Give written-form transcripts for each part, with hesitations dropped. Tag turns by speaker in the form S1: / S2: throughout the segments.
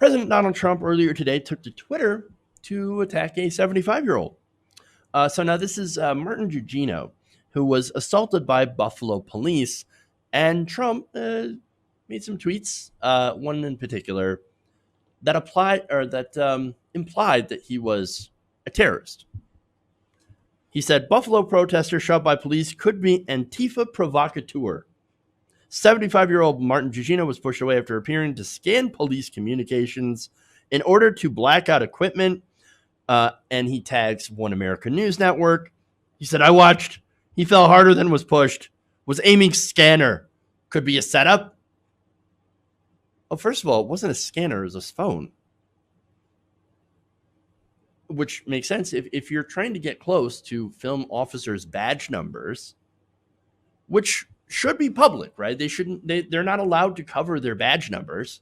S1: President Donald Trump earlier today took to Twitter to attack a 75-year-old. So now this is Martin Gugino, who was assaulted by Buffalo police, and Trump made some tweets, one in particular that implied that he was a terrorist. He said, Buffalo protester shoved by police could be Antifa provocateur. 75-year-old Martin Gugino was pushed away after appearing to scan police communications in order to black out equipment, and he tags One American News Network. He said, I watched. He fell harder than was pushed. Was aiming scanner. Could be a setup. Oh, first of all, it wasn't a scanner. It was a phone. Which makes sense. If you're trying to get close to film officers' badge numbers, which should be public, right? They're not allowed to cover their badge numbers.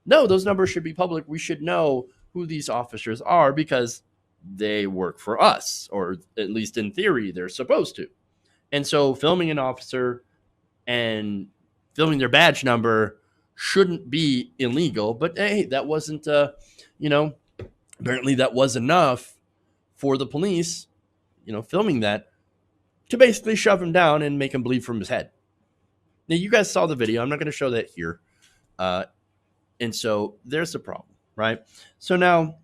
S1: No, those numbers should be public. We should know who these officers are because they work for us, or at least in theory, they're supposed to. And so filming an officer and filming their badge number shouldn't be illegal. But hey, that wasn't, apparently that was enough for the police, filming that to basically shove him down and make him bleed from his head. Now, you guys saw the video. I'm not going to show that here. And so there's the problem, right? So now,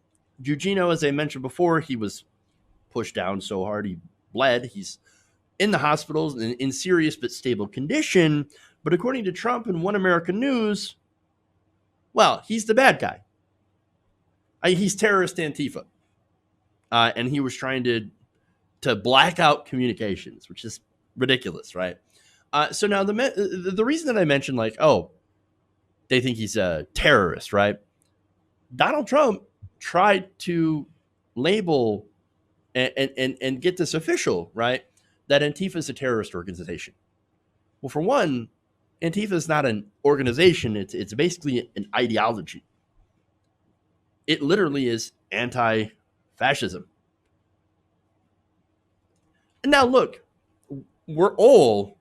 S1: Gugino, as I mentioned before, he was pushed down so hard he bled. He's in the hospitals in serious but stable condition. But according to Trump and One American News, well, he's the bad guy. He's terrorist Antifa. And he was trying to black out communications, which is ridiculous, right? So now the reason that I mentioned, they think he's a terrorist, right? Donald Trump tried to label and get this official, right, that Antifa is a terrorist organization. Well, for one, Antifa is not an organization. It's basically an ideology. It literally is anti-fascism. And now look, we're all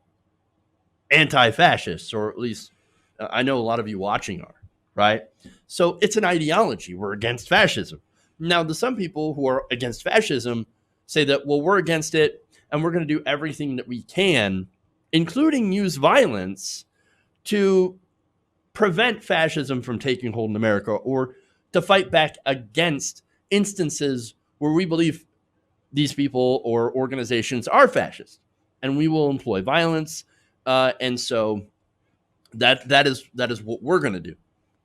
S1: anti-fascists, or at least I know a lot of you watching are, right? So it's an ideology. We're against fascism. Now, some people who are against fascism say that, well, we're against it and we're going to do everything that we can, including use violence, to prevent fascism from taking hold in America, or to fight back against instances where we believe these people or organizations are fascist, and we will employ violence. And so that is what we're going to do,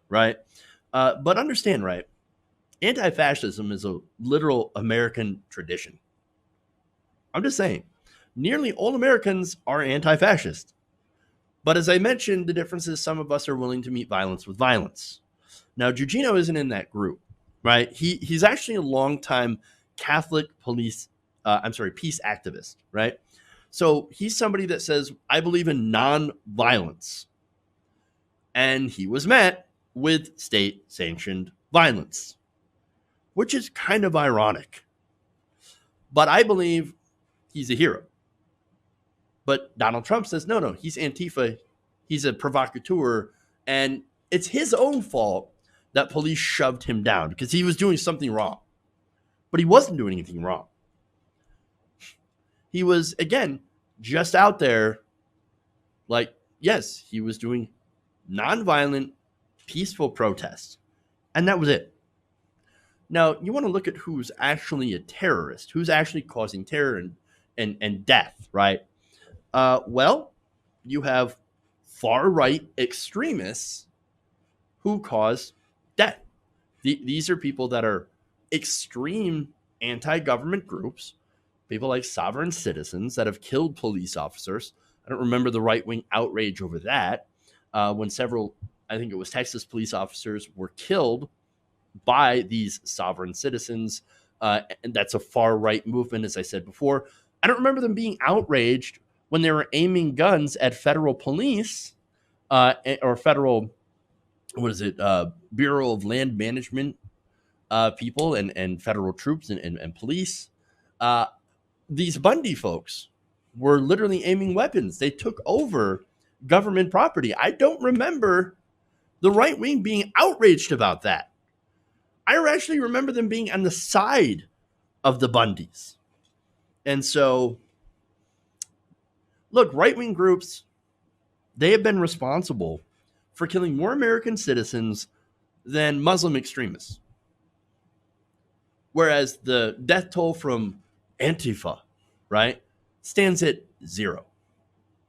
S1: right? But understand, right? Anti-fascism is a literal American tradition. I'm just saying, nearly all Americans are anti-fascist. But as I mentioned, the difference is some of us are willing to meet violence with violence. Now, Gugino isn't in that group, right? He's actually a longtime Catholic peace activist, right? So he's somebody that says, I believe in non-violence. And he was met with state-sanctioned violence, which is kind of ironic. But I believe he's a hero. But Donald Trump says, no, he's Antifa. He's a provocateur. And it's his own fault that police shoved him down because he was doing something wrong. But he wasn't doing anything wrong. He was, again, just out there yes, he was doing nonviolent, peaceful protests. And that was it. Now, you want to look at who's actually a terrorist, who's actually causing terror and death, right? Well, you have far-right extremists who cause death. These are people that are extreme anti-government groups, people like Sovereign Citizens that have killed police officers. I don't remember the right-wing outrage over that when several, I think it was Texas police officers were killed by these Sovereign Citizens. And that's a far-right movement, as I said before. I don't remember them being outraged when they were aiming guns at federal police or federal, Bureau of Land Management people and federal troops and police. These Bundy folks were literally aiming weapons. They took over government property. I don't remember the right wing being outraged about that. I actually remember them being on the side of the Bundys. And so, look, right wing groups, they have been responsible for killing more American citizens than Muslim extremists. Whereas the death toll from Antifa, right, stands at 0.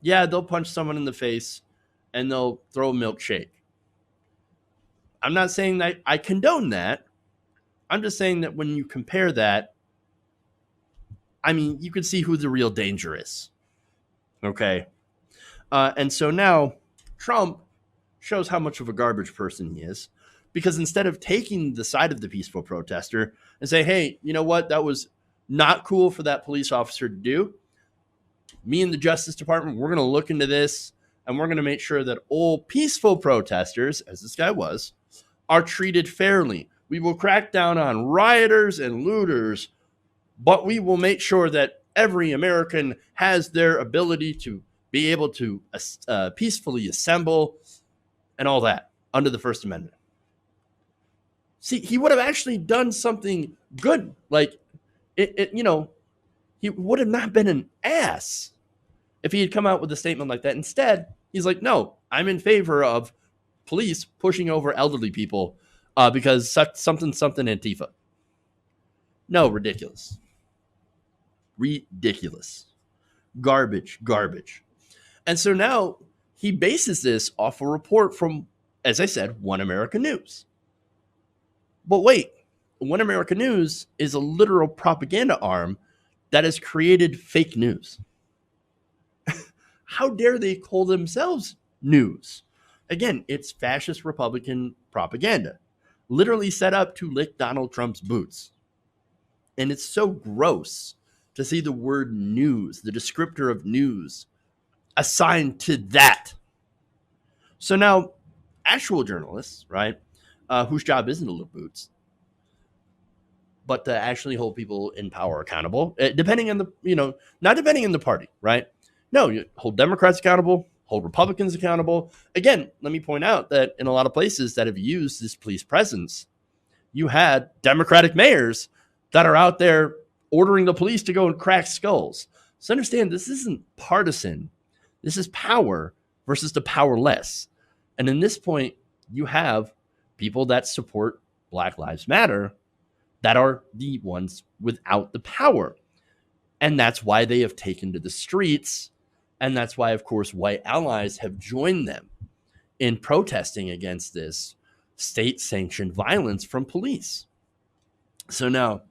S1: Yeah, they'll punch someone in the face and they'll throw a milkshake. I'm not saying that I condone that. I'm just saying that when you compare that, I mean, you can see who the real danger is. Okay. And so now Trump shows how much of a garbage person he is, because instead of taking the side of the peaceful protester and say, hey, you know what, that was not cool for that police officer to do, me and the Justice Department, we're going to look into this, and we're going to make sure that all peaceful protesters, as this guy was, are treated fairly. We will crack down on rioters and looters, but we will make sure that every American has their ability to be able to peacefully assemble and all that under the First Amendment. See, he would have actually done something good. Like, he would have not been an ass if he had come out with a statement like that. Instead, he's like, no, I'm in favor of police pushing over elderly people because something Antifa. No, ridiculous. Ridiculous. Garbage. And so now he bases this off a report from, as I said, One America News. But wait, One America News is a literal propaganda arm that has created fake news. How dare they call themselves news? Again, it's fascist Republican propaganda, literally set up to lick Donald Trump's boots. And it's so gross to see the word news, the descriptor of news, assigned to that. So now, actual journalists, right, whose job isn't to lick boots, but to actually hold people in power accountable, depending on not depending on the party, right? No, you hold Democrats accountable, hold Republicans accountable. Again, let me point out that in a lot of places that have used this police presence, you had Democratic mayors that are out there ordering the police to go and crack skulls. So understand, this isn't partisan. This is power versus the powerless. And in this point, you have people that support Black Lives Matter that are the ones without the power. And that's why they have taken to the streets. And that's why, of course, white allies have joined them in protesting against this state-sanctioned violence from police. So now,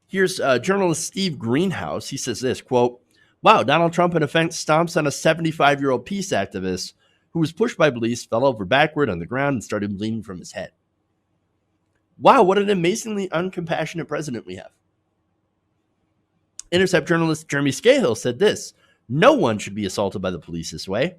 S1: here's journalist Steve Greenhouse. He says this, quote, wow, Donald Trump in effect stomps on a 75-year-old peace activist who was pushed by police, fell over backward on the ground, and started bleeding from his head. Wow, what an amazingly uncompassionate president we have. Intercept journalist Jeremy Scahill said this, no one should be assaulted by the police this way.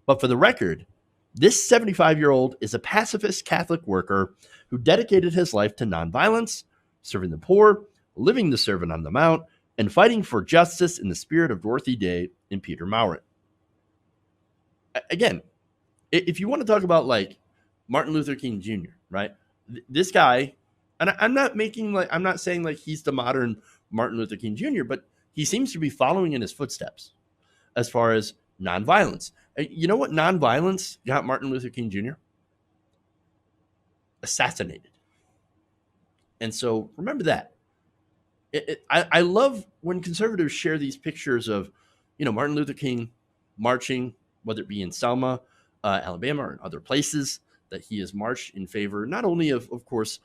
S1: But for the record, this 75-year-old is a pacifist Catholic worker who dedicated his life to nonviolence, serving the poor, living the servant on the Mount, and fighting for justice in the spirit of Dorothy Day and Peter Maurin. Again, if you want to talk about like Martin Luther King Jr., right? This guy, and I'm not saying like he's the modern Martin Luther King Jr., but he seems to be following in his footsteps as far as nonviolence. You know what nonviolence got Martin Luther King Jr.? Assassinated. And so remember that. I love when conservatives share these pictures of, Martin Luther King marching, whether it be in Selma, Alabama, or in other places that he has marched in favor, not only of course,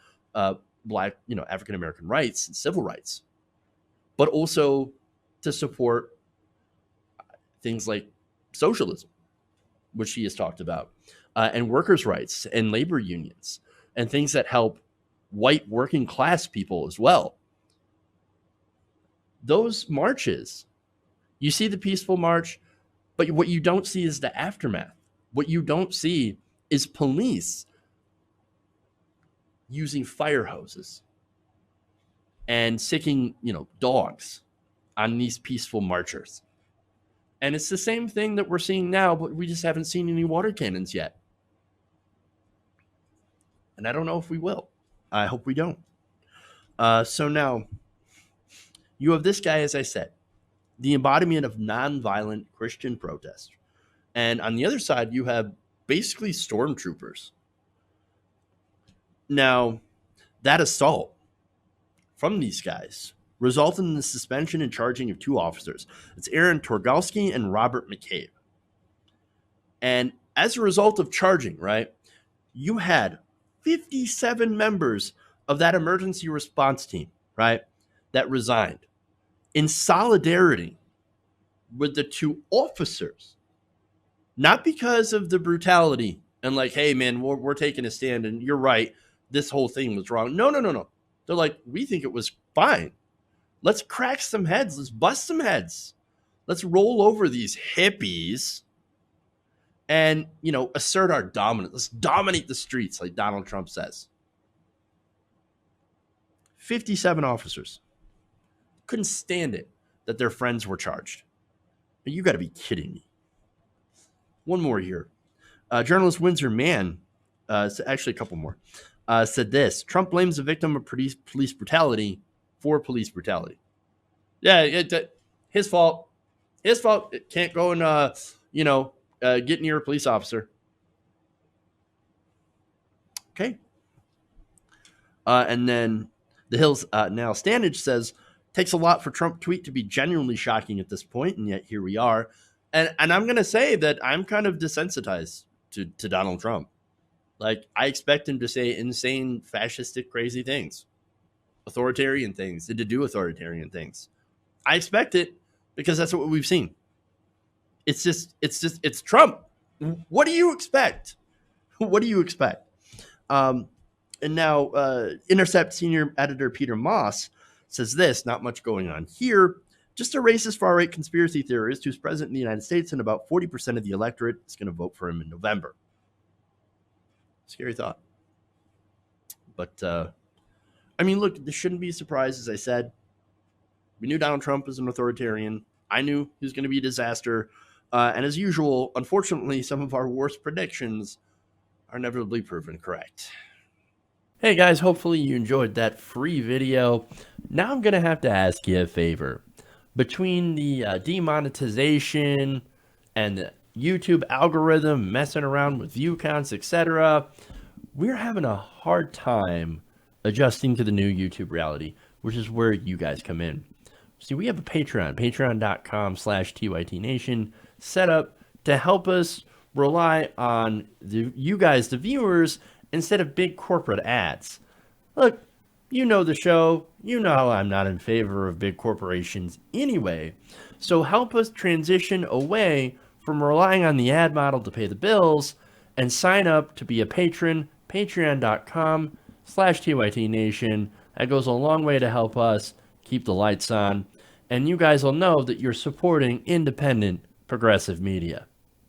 S1: Black, African-American rights and civil rights, but also to support things like socialism, which he has talked about, and workers' rights and labor unions and things that help white working class people as well. Those marches, you see the peaceful march, but what you don't see is the aftermath. What you don't see is police using fire hoses and sicking, dogs on these peaceful marchers. And it's the same thing that we're seeing now, but we just haven't seen any water cannons yet. And I don't know if we will. I hope we don't. So now you have this guy, as I said, the embodiment of nonviolent Christian protest. And on the other side, you have basically stormtroopers. Now, that assault from these guys resulted in the suspension and charging of two officers. It's Aaron Torgalski and Robert McCabe. And as a result of charging, right, you had 57 members of that emergency response team, right, that resigned in solidarity with the two officers. Not because of the brutality and like, hey, man, we're taking a stand and you're right. This whole thing was wrong. No. They're like, we think it was fine. Let's crack some heads. Let's bust some heads. Let's roll over these hippies and, assert our dominance. Let's dominate the streets like Donald Trump says. 57 officers couldn't stand it that their friends were charged. You got to be kidding me. One more here. Journalist Windsor Mann, actually a couple more, said this: Trump blames the victim of police brutality for police brutality. Yeah, his fault. His fault. It can't go and, get near a police officer. Okay. And then the Hill's now Standage says, takes a lot for Trump tweet to be genuinely shocking at this point, and yet here we are. And I'm going to say that I'm kind of desensitized to Donald Trump. Like, I expect him to say insane, fascistic, crazy things, authoritarian things, and to do authoritarian things. I expect it because that's what we've seen. It's Trump. What do you expect? What do you expect? And now, Intercept senior editor Peter Moss says this: not much going on here. Just a racist far-right conspiracy theorist who's president in the United States, and about 40% of the electorate is going to vote for him in November. Scary thought. But, look, this shouldn't be a surprise, as I said. We knew Donald Trump was an authoritarian. I knew he was going to be a disaster. And as usual, unfortunately, some of our worst predictions are inevitably proven correct. Hey, guys, hopefully you enjoyed that free video. Now I'm going to have to ask you a favor. Between the demonetization and the YouTube algorithm messing around with view counts, etc., we're having a hard time adjusting to the new YouTube reality, which is where you guys come in. See, we have a Patreon, patreon.com/TYTNation, set up to help us rely on you guys, the viewers, instead of big corporate ads. Look, you know the show. You know I'm not in favor of big corporations anyway. So help us transition away from relying on the ad model to pay the bills and sign up to be a patron, patreon.com/TYTNation. That goes a long way to help us keep the lights on. And you guys will know that you're supporting independent, progressive media.